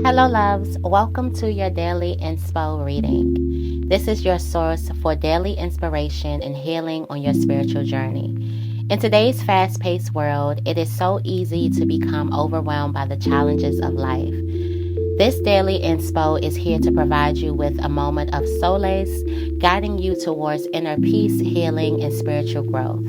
Hello, loves. Welcome to your daily inspo reading. This is your source for daily inspiration and healing on your spiritual journey. In today's fast paced world, it is so easy to become overwhelmed by the challenges of life. This daily inspo is here to provide you with a moment of solace, guiding you towards inner peace, healing, and spiritual growth.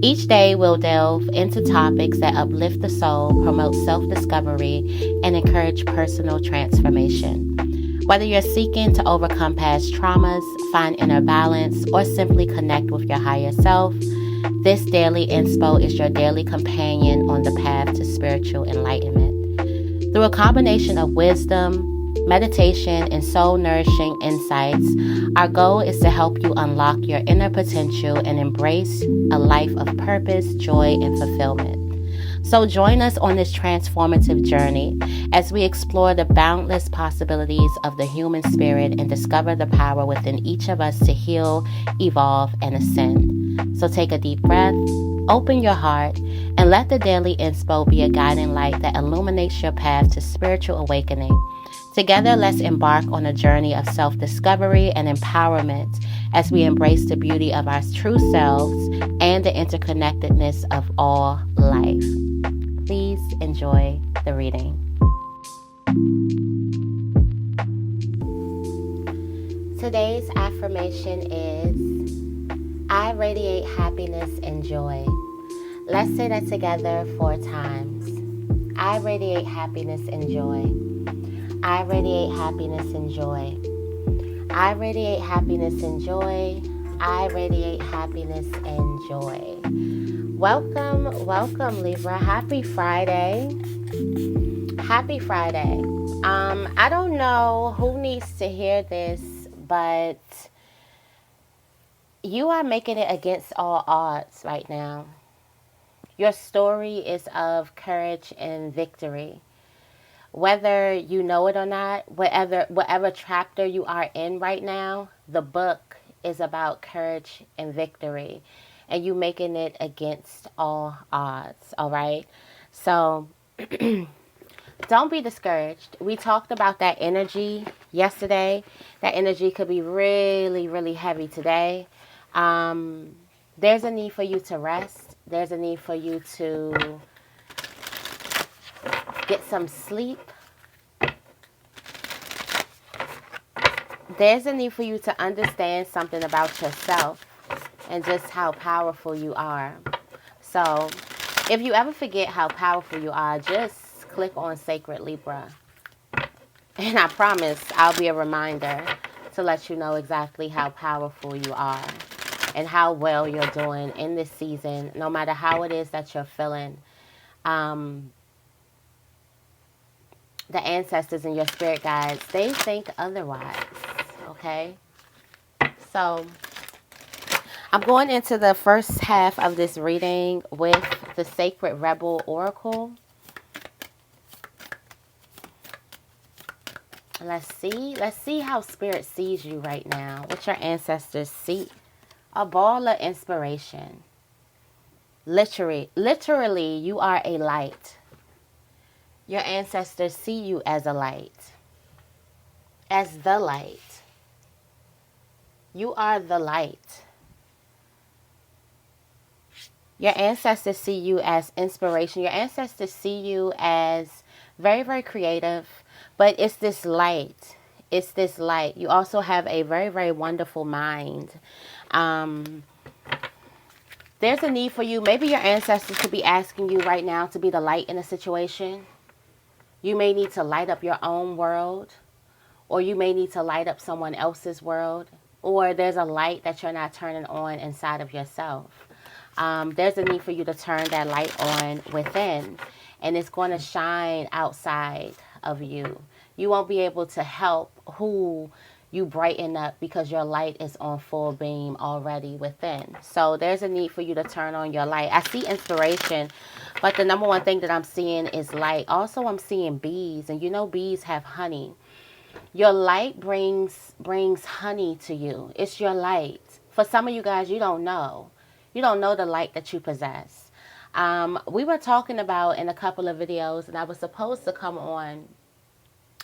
Each day, we'll delve into topics that uplift the soul, promote self discovery, and encourage personal transformation. Whether you're seeking to overcome past traumas, find inner balance, or simply connect with your higher self, this daily inspo is your daily companion on the path to spiritual enlightenment. Through a combination of wisdom, meditation, and soul-nourishing insights, our goal is to help you unlock your inner potential and embrace a life of purpose, joy, and fulfillment. So join us on this transformative journey as we explore the boundless possibilities of the human spirit and discover the power within each of us to heal, evolve, and ascend. So take a deep breath, open your heart, and let the daily inspo be a guiding light that illuminates your path to spiritual awakening. Together, let's embark on a journey of self-discovery and empowerment as we embrace the beauty of our true selves and the interconnectedness of all life. Please enjoy the reading. Today's affirmation is, I radiate happiness and joy. Let's say that together 4 times. I radiate happiness and joy. I radiate happiness and joy. I radiate happiness and joy. I radiate happiness and joy. Welcome, Libra. Happy Friday. Happy Friday. I don't know who needs to hear this, but you are making it against all odds right now. Your story is of courage and victory. Whether you know it or not, whatever chapter you are in right now, the book is about courage and victory, and you making it against all odds, all right? So don't be discouraged. We talked about that energy yesterday. That energy could be really, really heavy today. There's a need for you to rest. There's a need for you to get some sleep. There's a need for you to understand something about yourself and just how powerful you are. So if you ever forget how powerful you are, just click on Sacred Libra. And I promise I'll be a reminder to let you know exactly how powerful you are and how well you're doing in this season, no matter how it is that you're feeling. The ancestors and your spirit guides, they think otherwise, okay? So I'm going into the first half of this reading with the Sacred Rebel Oracle. Let's see how spirit sees you right now, what your ancestors see. A ball of inspiration. Literally, you are a light. Your ancestors see you as a light, as the light. You are the light. Your ancestors see you as inspiration. Your ancestors see you as very, very creative, but it's this light. It's this light. You also have a very, very wonderful mind. There's a need for you. Maybe your ancestors could be asking you right now to be the light in a situation. You may need to light up your own world, or you may need to light up someone else's world, or there's a light that you're not turning on inside of yourself. There's a need for you to turn that light on within, and it's going to shine outside of you. You won't be able to help who you brighten up because your light is on full beam already within. So there's a need for you to turn on your light. I see inspiration, but the number one thing that I'm seeing is light. Also, I'm seeing bees, and you know bees have honey. Your light brings honey to you. It's your light. For some of you guys, you don't know. You don't know the light that you possess. We were talking about in a couple of videos, and I was supposed to come on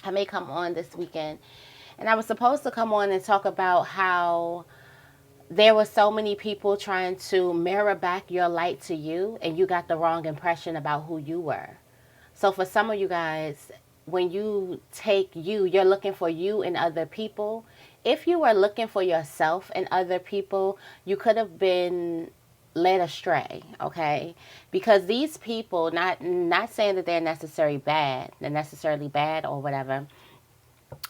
I may come on this weekend. And I was supposed to come on and talk about how there were so many people trying to mirror back your light to you, and you got the wrong impression about who you were. So for some of you guys, when you take you, you're looking for you in other people. If you were looking for yourself in other people, you could have been led astray, okay? Because these people, not saying that they're necessarily bad or whatever.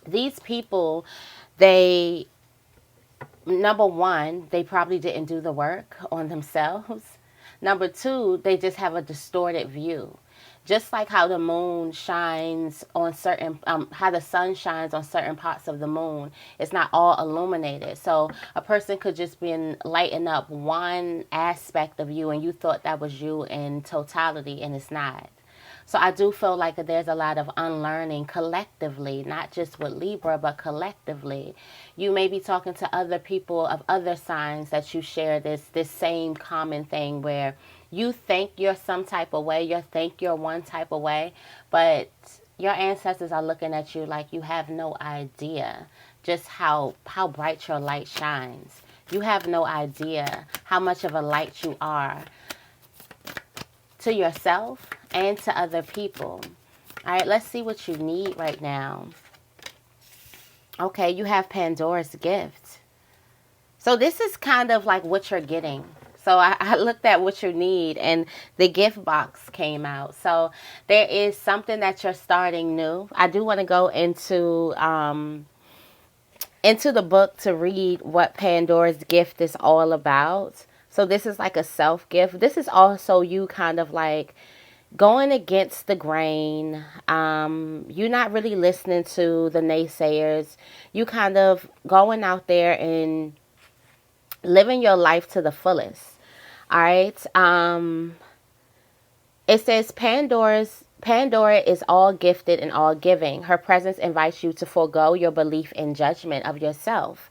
These people, they, number one, they probably didn't do the work on themselves. Number two, they just have a distorted view. Just like how the moon shines on certain, how the sun shines on certain parts of the moon, it's not all illuminated. So a person could just be lighting up one aspect of you, and you thought that was you in totality, and it's not. So I do feel like there's a lot of unlearning collectively, not just with Libra, but collectively. You may be talking to other people of other signs that you share this same common thing where you think you're some type of way, you think you're one type of way, but your ancestors are looking at you like you have no idea just how bright your light shines. You have no idea how much of a light you are to yourself and to other people. All right, let's see what you need right now. Okay, you have Pandora's gift. So this is kind of like what you're getting. So I looked at what you need, and the gift box came out. So there is something that you're starting new. I do want to go into the book to read what Pandora's gift is all about. So this is like a self gift. This is also you kind of like going against the grain. You're not really listening to the naysayers. You kind of going out there and living your life to the fullest. All right. It says Pandora is all gifted and all giving. Her presence invites you to forego your belief and judgment of yourself.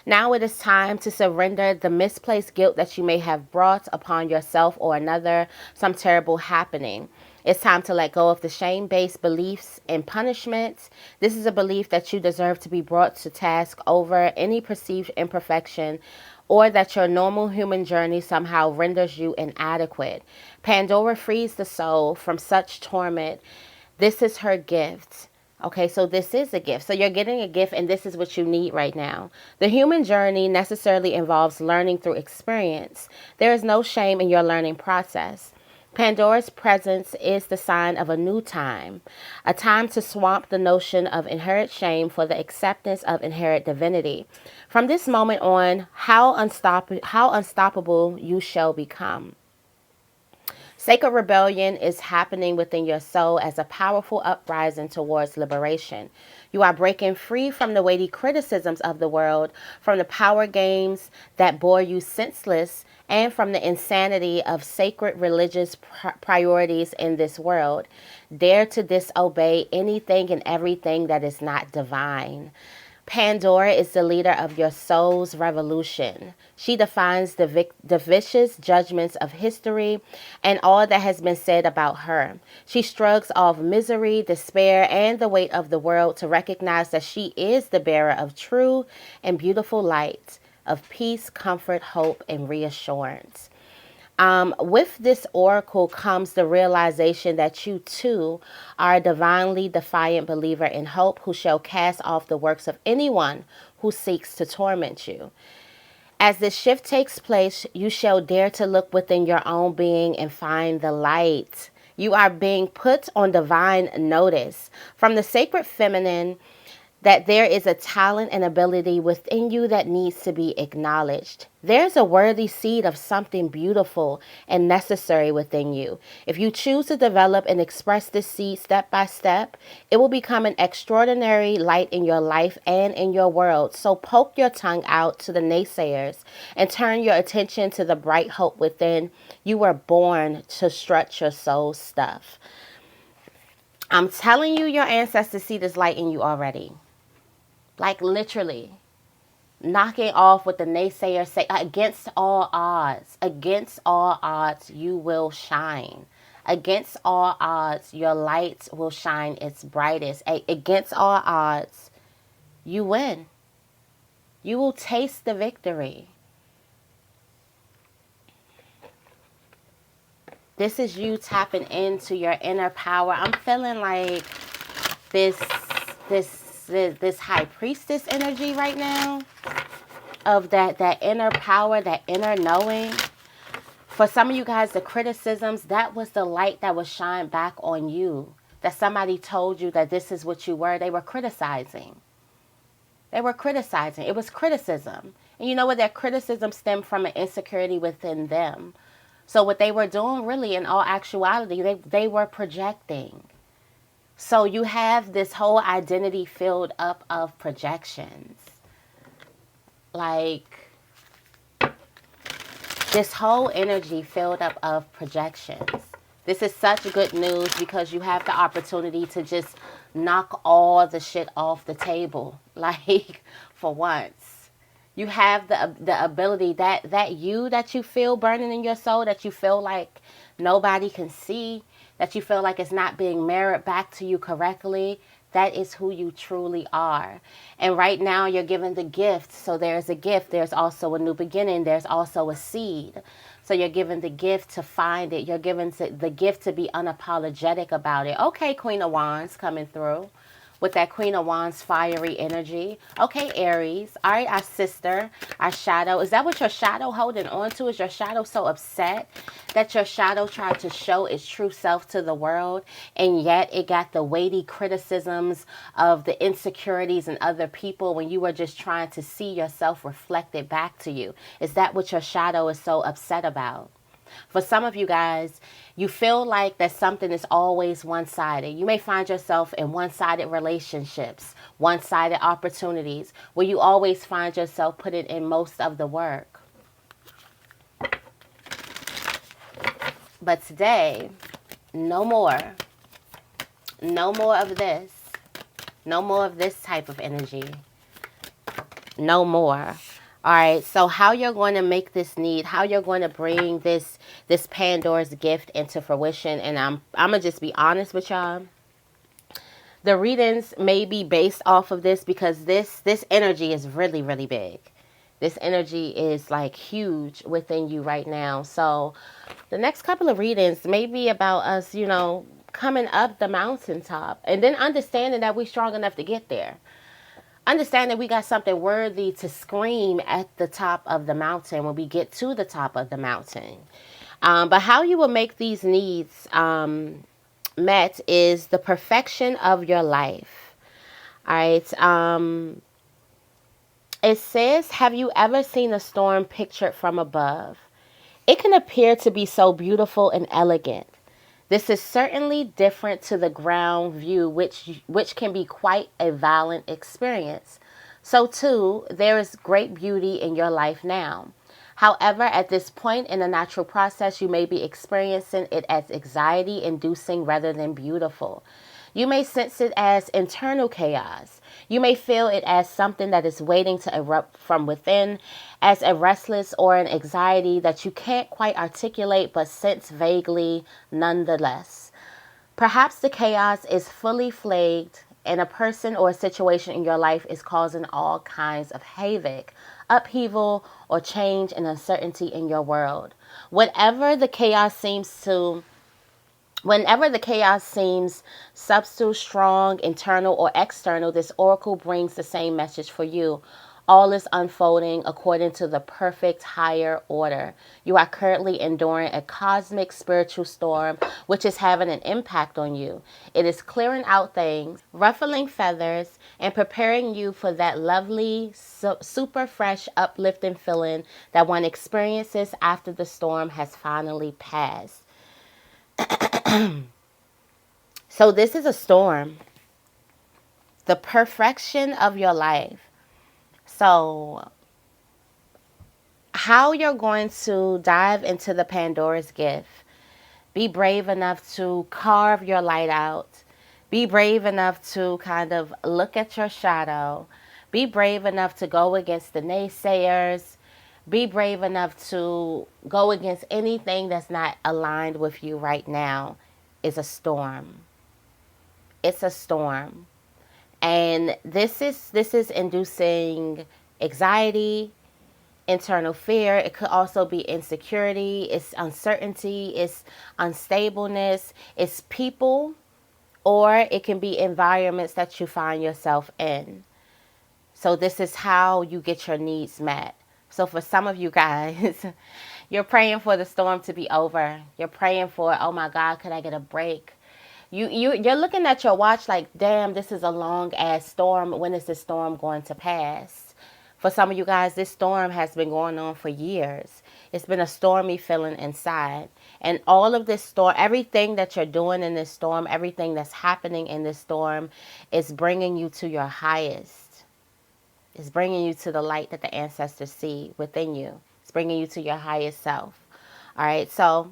Now it is time to surrender the misplaced guilt that you may have brought upon yourself or another, some terrible happening. It's time to let go of the shame-based beliefs and punishments. This is a belief that you deserve to be brought to task over any perceived imperfection, or that your normal human journey somehow renders you inadequate. Pandora frees the soul from such torment. This is her gift. Okay, so this is a gift. So you're getting a gift, and this is what you need right now. The human journey necessarily involves learning through experience. There is no shame in your learning process. Pandora's presence is the sign of a new time, a time to swamp the notion of inherent shame for the acceptance of inherent divinity. From this moment on, how unstoppable you shall become. Sacred rebellion is happening within your soul as a powerful uprising towards liberation. You are breaking free from the weighty criticisms of the world, from the power games that bore you senseless, and from the insanity of sacred religious priorities in this world. Dare to disobey anything and everything that is not divine. Pandora is the leader of your soul's revolution. She defines the vicious judgments of history and all that has been said about her. She shrugs off misery, despair, and the weight of the world to recognize that she is the bearer of true and beautiful light, of peace, comfort, hope, and reassurance. With this oracle comes the realization that you too are a divinely defiant believer in hope who shall cast off the works of anyone who seeks to torment you. As this shift takes place, you shall dare to look within your own being and find the light. You are being put on divine notice from the sacred feminine that there is a talent and ability within you that needs to be acknowledged. There's a worthy seed of something beautiful and necessary within you. If you choose to develop and express this seed step by step, it will become an extraordinary light in your life and in your world. So poke your tongue out to the naysayers and turn your attention to the bright hope within. You were born to strut your soul's stuff. I'm telling you, your ancestors see this light in you already. Like literally knocking off what the naysayers say. Against all odds, you will shine. Against all odds, your light will shine its brightest. Against all odds, you win. You will taste the victory. This is you tapping into your inner power. I'm feeling like this high priestess energy right now of that inner power, that inner knowing. For some of you guys, the criticisms, that was the light that was shined back on you. That somebody told you that this is what you were. They were criticizing. They were criticizing. It was criticism. And you know what? That criticism stemmed from an insecurity within them. So what they were doing really, in all actuality, they were projecting. So you have this whole identity filled up of projections. Like, this whole energy filled up of projections. This is such good news because you have the opportunity to just knock all the shit off the table. Like, for once. You have the ability, that you feel burning in your soul, that you feel like nobody can see, that you feel like it's not being mirrored back to you correctly. That is who you truly are. And right now you're given the gift. So there's a gift. There's also a new beginning. There's also a seed. So you're given the gift to find it. You're given the gift to be unapologetic about it. Okay, Queen of Wands coming through with that Queen of Wands fiery energy. Okay, Aries. All right, our sister, our shadow. Is that what your shadow holding on to? Is your shadow so upset that your shadow tried to show its true self to the world, and yet it got the weighty criticisms of the insecurities in other people when you were just trying to see yourself reflected back to you? Is that what your shadow is so upset about? For some of you guys, you feel like that something is always one-sided. You may find yourself in one-sided relationships, one-sided opportunities, where you always find yourself putting in most of the work. But today, no more. No more of this. No more of this type of energy. No more. All right, so how you're going to make this need, how you're going to bring this Pandora's gift into fruition, and I'm going to just be honest with y'all. The readings may be based off of this because this energy is really, really big. This energy is like huge within you right now. So the next couple of readings may be about us, you know, coming up the mountaintop and then understanding that we're strong enough to get there. Understand that we got something worthy to scream at the top of the mountain when we get to the top of the mountain. But how you will make these needs met is the perfection of your life. All right. It says, have you ever seen a storm pictured from above? It can appear to be so beautiful and elegant. This is certainly different to the ground view, which can be quite a violent experience. So too, there is great beauty in your life now. However, at this point in the natural process, you may be experiencing it as anxiety-inducing rather than beautiful. You may sense it as internal chaos. You may feel it as something that is waiting to erupt from within, as a restless or an anxiety that you can't quite articulate but sense vaguely nonetheless. Perhaps the chaos is fully flagged and a person or a situation in your life is causing all kinds of havoc, upheaval, or change and uncertainty in your world. Whenever the chaos seems subtle, strong, internal, or external, this oracle brings the same message for you. All is unfolding according to the perfect higher order. You are currently enduring a cosmic spiritual storm, which is having an impact on you. It is clearing out things, ruffling feathers, and preparing you for that lovely, super fresh, uplifting feeling that one experiences after the storm has finally passed. So this is a storm. The perfection of your life. So how you're going to dive into the Pandora's gift. Be brave enough to carve your light out. Be brave enough to kind of look at your shadow. Be brave enough to go against the naysayers. Be brave enough to go against anything that's not aligned with you right now. Is a storm. It's a storm. And this is inducing anxiety, internal fear. It could also be insecurity, it's uncertainty, it's unstableness, it's people, or it can be environments that you find yourself in. So this is how you get your needs met. So for some of you guys, you're praying for the storm to be over. You're praying for, oh my God, could I get a break? You're looking at your watch like, damn, this is a long ass storm. When is this storm going to pass? For some of you guys, this storm has been going on for years. It's been a stormy feeling inside. And all of this storm, everything that you're doing in this storm, everything that's happening in this storm is bringing you to your highest. It's bringing you to the light that the ancestors see within you. It's bringing you to your highest self. All right, so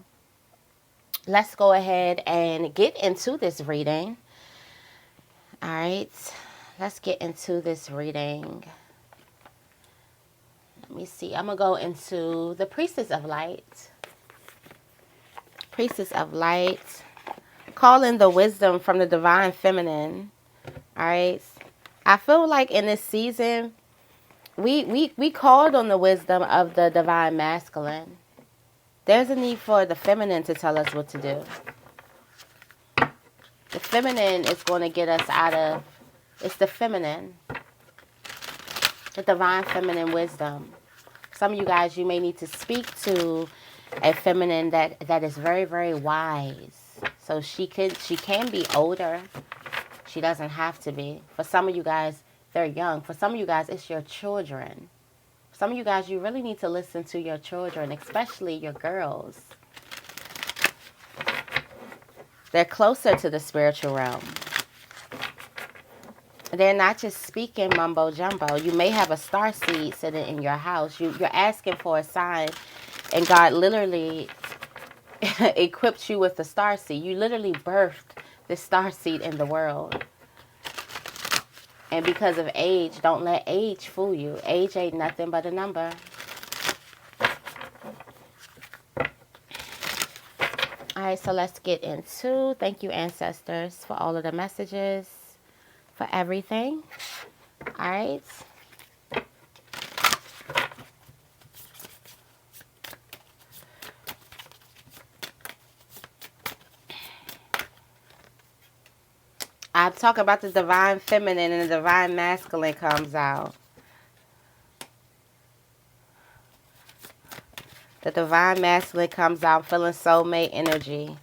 let's go ahead and get into this reading. All right, let's get into this reading. Let me see. I'm going to go into the Priestess of Light. Priestess of Light. Calling the wisdom from the Divine Feminine. All right. I feel like in this season, we called on the wisdom of the Divine Masculine. There's a need for the feminine to tell us what to do. The feminine is going to get us out of, it's the feminine. The Divine Feminine wisdom. Some of you guys, you may need to speak to a feminine that is very, very wise. So she can be older. She doesn't have to be. For some of you guys, they're young. For some of you guys, it's your children. Some of you guys, you really need to listen to your children, especially your girls. They're closer to the spiritual realm. They're not just speaking mumbo jumbo. You may have a star seed sitting in your house. You're asking for a sign, and God literally equipped you with the star seed. You literally birthed the star seed in the world. And because of age, don't let age fool you. Age ain't nothing but a number. All right, so let's get into, thank you, ancestors, for all of the messages, for everything. All right. I talk about the Divine Feminine and the Divine Masculine comes out. The Divine Masculine comes out feeling soulmate energy.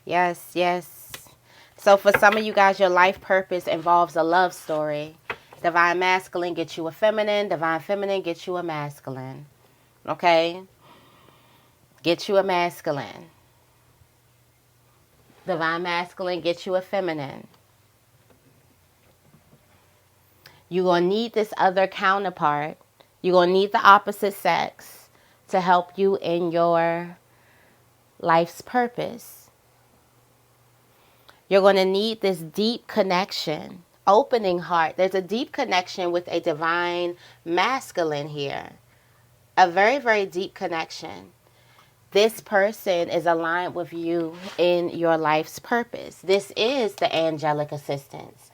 Yes, yes. So for some of you guys, your life purpose involves a love story. Divine Masculine gets you a feminine. Divine Feminine gets you a masculine. Okay? Get you a masculine. Divine Masculine gets you a feminine. You're going to need this other counterpart. You're going to need the opposite sex to help you in your life's purpose. You're going to need this deep connection, opening heart. There's a deep connection with a divine masculine here. A very, very deep connection. This person is aligned with you in your life's purpose. This is the angelic assistance.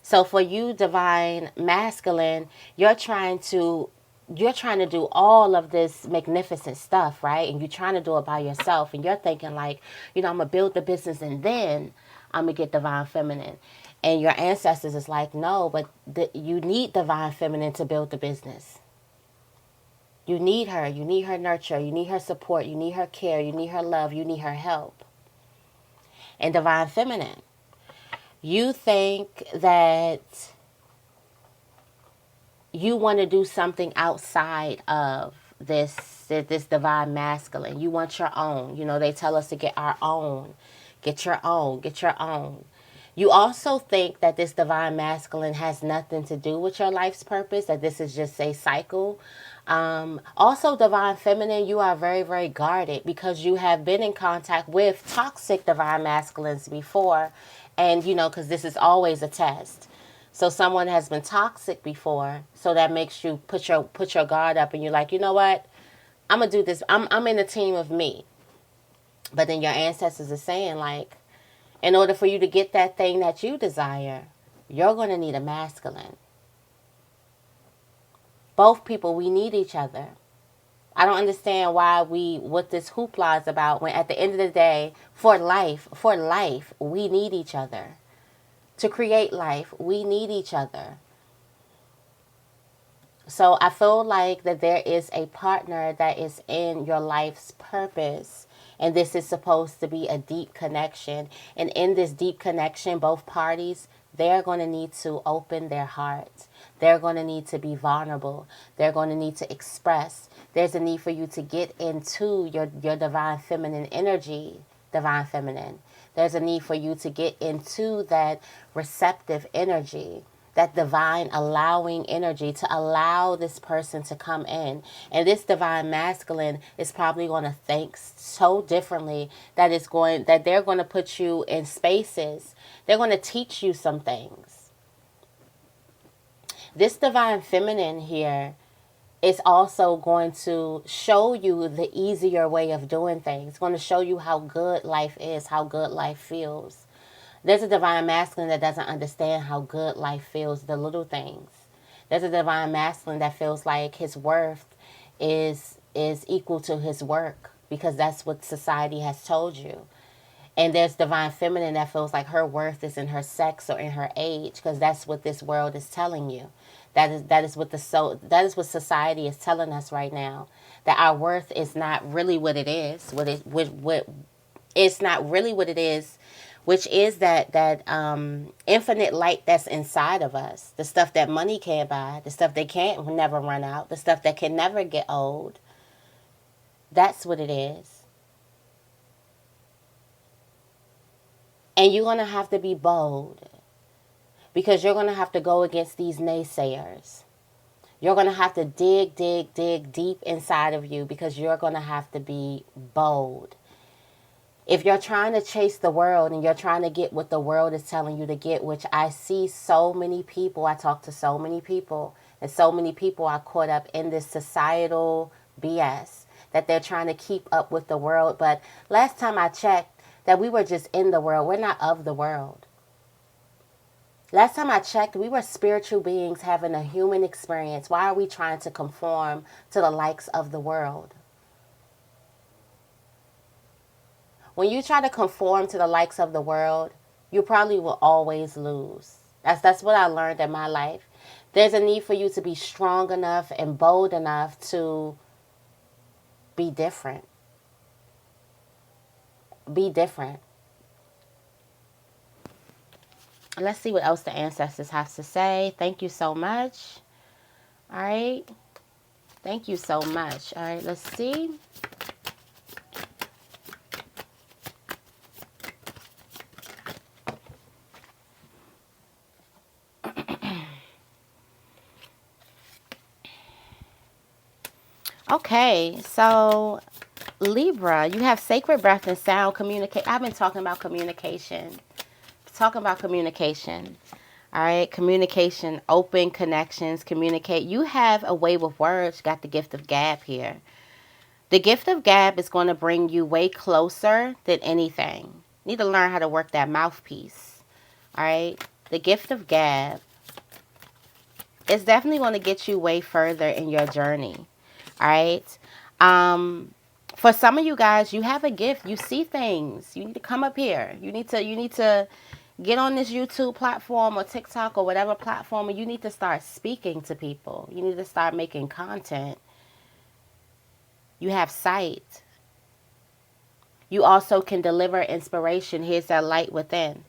So for you, Divine Masculine, you're trying to do all of this magnificent stuff, right? And you're trying to do it by yourself. And you're thinking like, I'm going to build the business and then I'm going to get Divine Feminine. And your ancestors is like, no, but you need Divine Feminine to build the business. You need her. You need her nurture. You need her support. You need her care. You need her love. You need her help. And Divine Feminine, you think that you want to do something outside of this Divine Masculine. You want your own. They tell us to get our own. Get your own. Get your own. You also think that this Divine Masculine has nothing to do with your life's purpose, that this is just a cycle. Also, Divine Feminine, you are very, very guarded because you have been in contact with toxic Divine Masculines before. And, because this is always a test. So someone has been toxic before, so that makes you put your guard up and you're like, you know what? I'm going to do this. I'm in a team of me. But then your ancestors are saying, like, in order for you to get that thing that you desire, you're going to need a masculine. Both people, we need each other. I don't understand what this hoopla is about when at the end of the day, for life, we need each other. To create life, we need each other. So I feel like that there is a partner that is in your life's purpose. And this is supposed to be a deep connection. And in this deep connection, both parties, they're going to need to open their hearts. They're going to need to be vulnerable. They're going to need to express. There's a need for you to get into your divine feminine energy, divine feminine. There's a need for you to get into that receptive energy, that divine allowing energy, to allow this person to come in. And this divine masculine is probably going to think so differently that they're going to put you in spaces. They're going to teach you some things. This divine feminine here is also going to show you the easier way of doing things. It's going to show you how good life is, how good life feels. There's a divine masculine that doesn't understand how good life feels, the little things. There's a divine masculine that feels like his worth is equal to his work because that's what society has told you. And there's divine feminine that feels like her worth is in her sex or in her age because that's what this world is telling you. That is what society is telling us right now. That our worth is not really what it is. It's not really what it is, which is that infinite light that's inside of us. The stuff that money can't buy, the stuff that can't never run out, the stuff that can never get old. That's what it is. And you're going to have to be bold because you're going to have to go against these naysayers. You're going to have to dig deep inside of you because you're going to have to be bold. If you're trying to chase the world and you're trying to get what the world is telling you to get, which I see so many people, I talk to so many people, and so many people are caught up in this societal BS that they're trying to keep up with the world. But last time I checked, that we were just in the world. We're not of the world. Last time I checked, we were spiritual beings having a human experience. Why are we trying to conform to the likes of the world? When you try to conform to the likes of the world, you probably will always lose. That's what I learned in my life. There's a need for you to be strong enough and bold enough to be different. Be different. Let's see what else the ancestors have to say. Thank you so much. All right. Thank you so much. All right, let's see. Okay, so Libra, you have sacred breath and sound communicate. I've been talking about communication. All right, communication, open connections, communicate. You have a way with words. Got the gift of gab here. The gift of gab is going to bring you way closer than anything. You need to learn how to work that mouthpiece. All right, the gift of gab is definitely going to get you way further in your journey. All right. For some of you guys, you have a gift. You see things. You need to come up here. You need to get on this YouTube platform or TikTok or whatever platform, and you need to start speaking to people. You need to start making content. You have sight. You also can deliver inspiration. Here's that light within.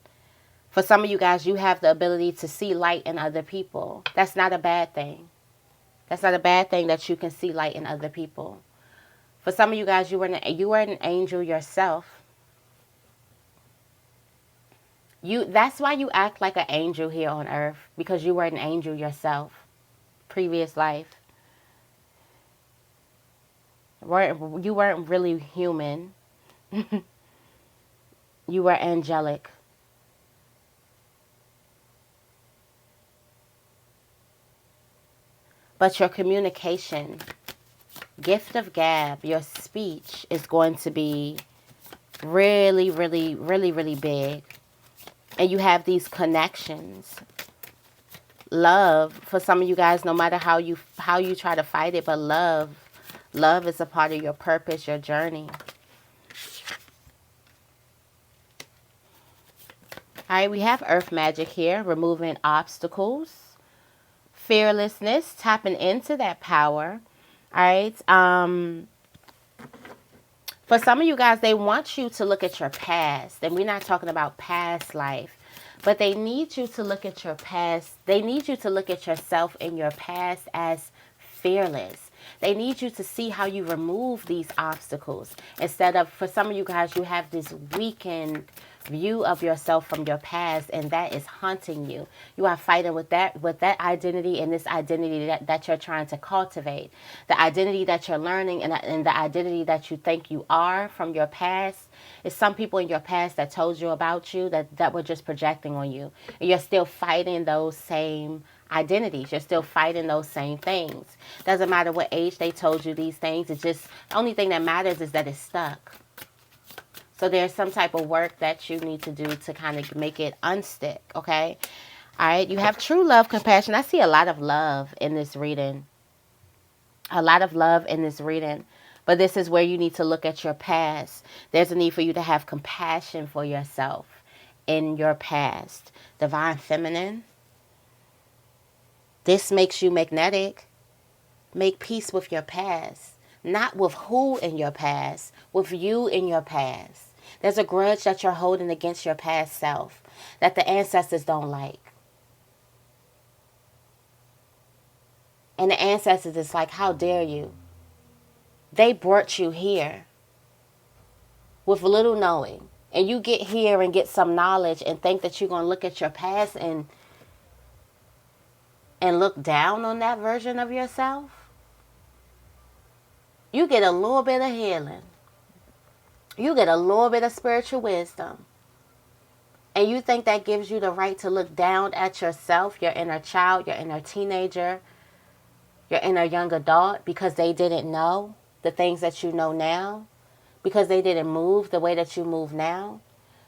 For some of you guys, you have the ability to see light in other people. That's not a bad thing. That's not a bad thing that you can see light in other people. For some of you guys, you were an angel yourself. That's why you act like an angel here on earth, because you were an angel yourself. Previous life. You weren't really human. You were angelic. But your communication Gift of gab, your speech is going to be really, really, really, really big. And you have these connections. Love, for some of you guys, no matter how you try to fight it, but love is a part of your purpose, your journey. All right, we have earth magic here, removing obstacles, fearlessness, tapping into that power. All right. For some of you guys, they want you to look at your past, and we're not talking about past life, but they need you to look at your past. They need you to look at yourself in your past as fearless. They need you to see how you remove these obstacles. Instead of, for some of you guys, you have this weakened view of yourself from your past, and that is haunting you. You are fighting with that identity and this identity that you're trying to cultivate. The identity that you're learning and the identity that you think you are from your past. It's some people in your past that told you about you that were just projecting on you. And you're still fighting those same identities. You're still fighting those same things. Doesn't matter what age they told you these things. It's just, the only thing that matters is that it's stuck. So there's some type of work that you need to do to kind of make it unstick, okay? All right, you have true love, compassion. I see a lot of love in this reading. A lot of love in this reading. But this is where you need to look at your past. There's a need for you to have compassion for yourself in your past. Divine Feminine. This makes you magnetic. Make peace with your past. Not with who in your past, with you in your past. There's a grudge that you're holding against your past self that the ancestors don't like. And the ancestors is like, how dare you? They brought you here with little knowing. And you get here and get some knowledge and think that you're going to look at your past and look down on that version of yourself. You get a little bit of healing. You get a little bit of spiritual wisdom. And you think that gives you the right to look down at yourself, your inner child, your inner teenager, your inner young adult, because they didn't know the things that you know now, because they didn't move the way that you move now.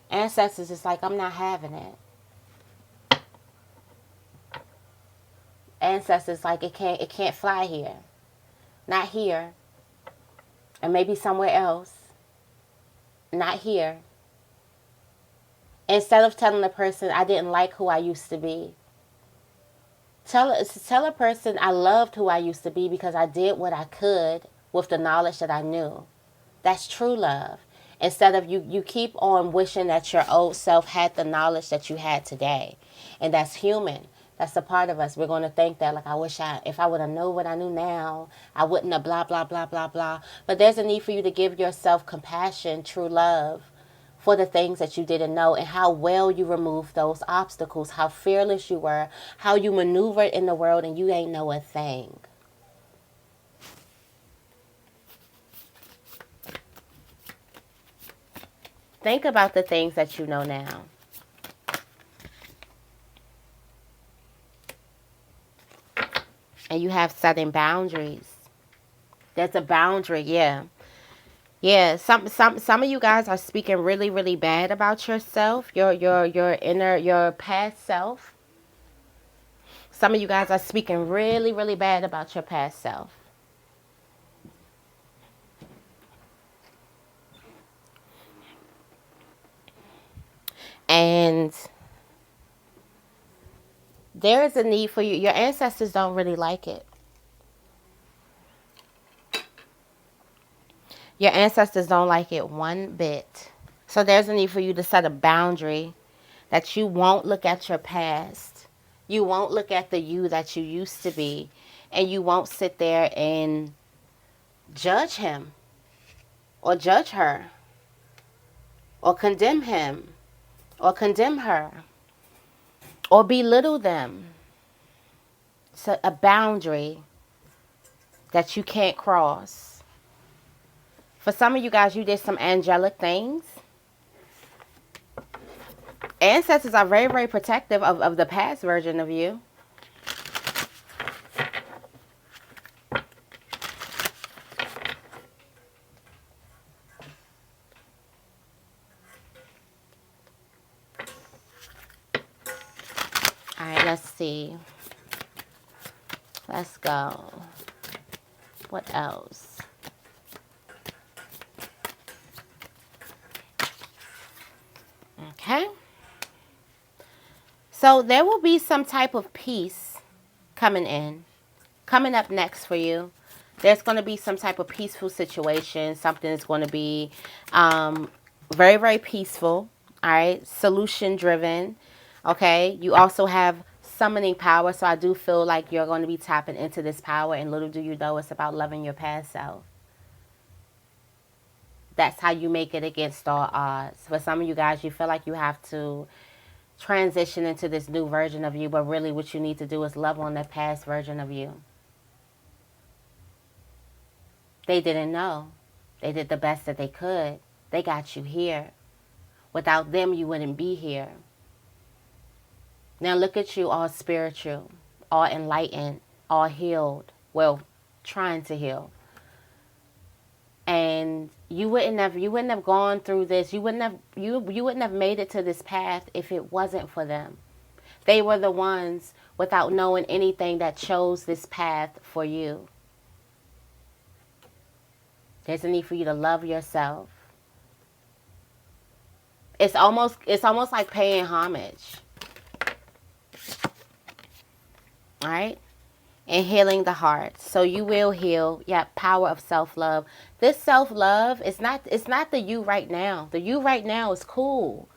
Ancestors is like, I'm not having it. Ancestors like, it can't fly here. Not here. And maybe somewhere else. Not here. Instead of telling the person, I didn't like who I used to be, tell a person, I loved who I used to be because I did what I could with the knowledge that I knew. That's true love. Instead of you keep on wishing that your old self had the knowledge that you had today. And that's human. That's a part of us. We're going to think that, like, if I would have known what I knew now, I wouldn't have blah, blah, blah, blah, blah. But there's a need for you to give yourself compassion, true love, for the things that you didn't know and how well you removed those obstacles, how fearless you were, how you maneuvered in the world and you ain't know a thing. Think about the things that you know now. And you have setting boundaries. There's a boundary, yeah. Yeah, some of you guys are speaking really, really bad about yourself, your inner, your past self. Some of you guys are speaking really, really bad about your past self. And there is a need for you. Your ancestors don't really like it. Your ancestors don't like it one bit. So there's a need for you to set a boundary that you won't look at your past. You won't look at the you that you used to be. And you won't sit there and judge him or judge her or condemn him or condemn her or belittle them. It's a boundary that you can't cross. For some of you guys, you did some angelic things. Ancestors are very, very protective of the past version of you. see. Let's go. What else? Okay. So there will be some type of peace coming up next for you. There's going to be some type of peaceful situation. Something is going to be very, very peaceful. All right. Solution driven. Okay. You also have summoning power. So I do feel like you're going to be tapping into this power. And little do you know, it's about loving your past self. That's how you make it against all odds. For some of you guys, you feel like you have to transition into this new version of you. But really what you need to do is love on that past version of you. They didn't know. They did the best that they could. They got you here. Without them, you wouldn't be here. Now look at you, all spiritual, all enlightened, all healed. Well, trying to heal. And you wouldn't have gone through this. You wouldn't have made it to this path if it wasn't for them. They were the ones, without knowing anything, that chose this path for you. There's a need for you to love yourself. It's almost like paying homage. All right? And healing the heart. So you will heal. Yeah, power of self-love. This self-love is not the you right now. The you right now is cool.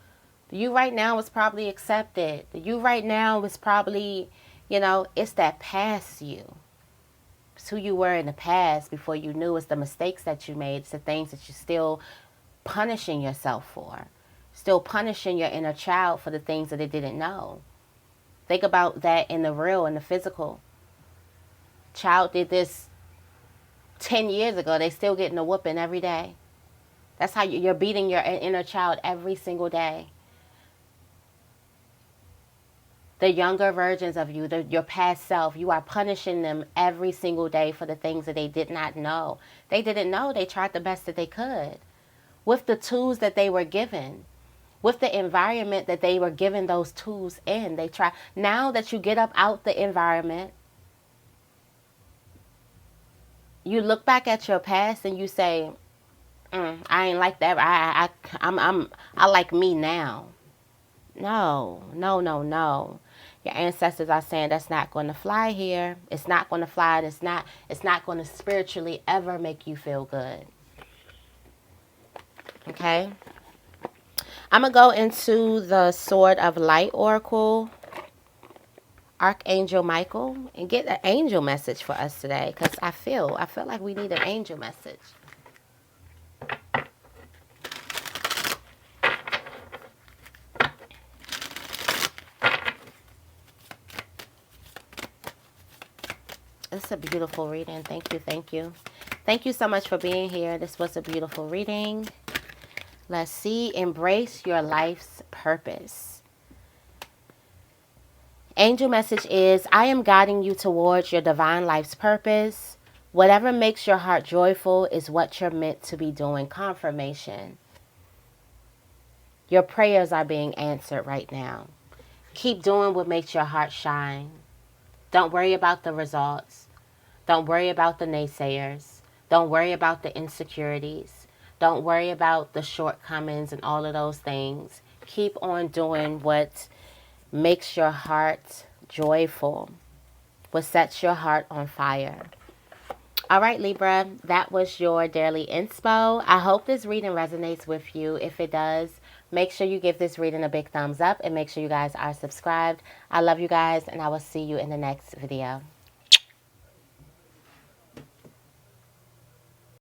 The you right now is probably accepted. The you right now is probably, it's that past you. It's who you were in the past before you knew. It's the mistakes that you made. It's the things that you're still punishing yourself for. Still punishing your inner child for the things that they didn't know. Think about that in the real, in the physical. Child did this 10 years ago. They still getting a whooping every day. That's how you're beating your inner child every single day. The younger versions of you, your past self, you are punishing them every single day for the things that they did not know. They didn't know. They tried the best that they could with the tools that they were given, with the environment that they were given those tools in. They try. Now that you get up out the environment, you look back at your past and you say, I ain't like that. I like me now. No. Your ancestors are saying that's not going to fly here. It's not going to fly. It's not going to spiritually ever make you feel good. Okay? I'm going to go into the Sword of Light Oracle, Archangel Michael, and get an angel message for us today, because I feel like we need an angel message. It's a beautiful reading. Thank you. Thank you so much for being here. This was a beautiful reading. Let's see. Embrace your life's purpose. Angel message is, I am guiding you towards your divine life's purpose. Whatever makes your heart joyful is what you're meant to be doing. Confirmation. Your prayers are being answered right now. Keep doing what makes your heart shine. Don't worry about the results. Don't worry about the naysayers. Don't worry about the insecurities. Don't worry about the shortcomings and all of those things. Keep on doing what makes your heart joyful, what sets your heart on fire. All right, Libra, that was your daily inspo. I hope this reading resonates with you. If it does, make sure you give this reading a big thumbs up and make sure you guys are subscribed. I love you guys, and I will see you in the next video.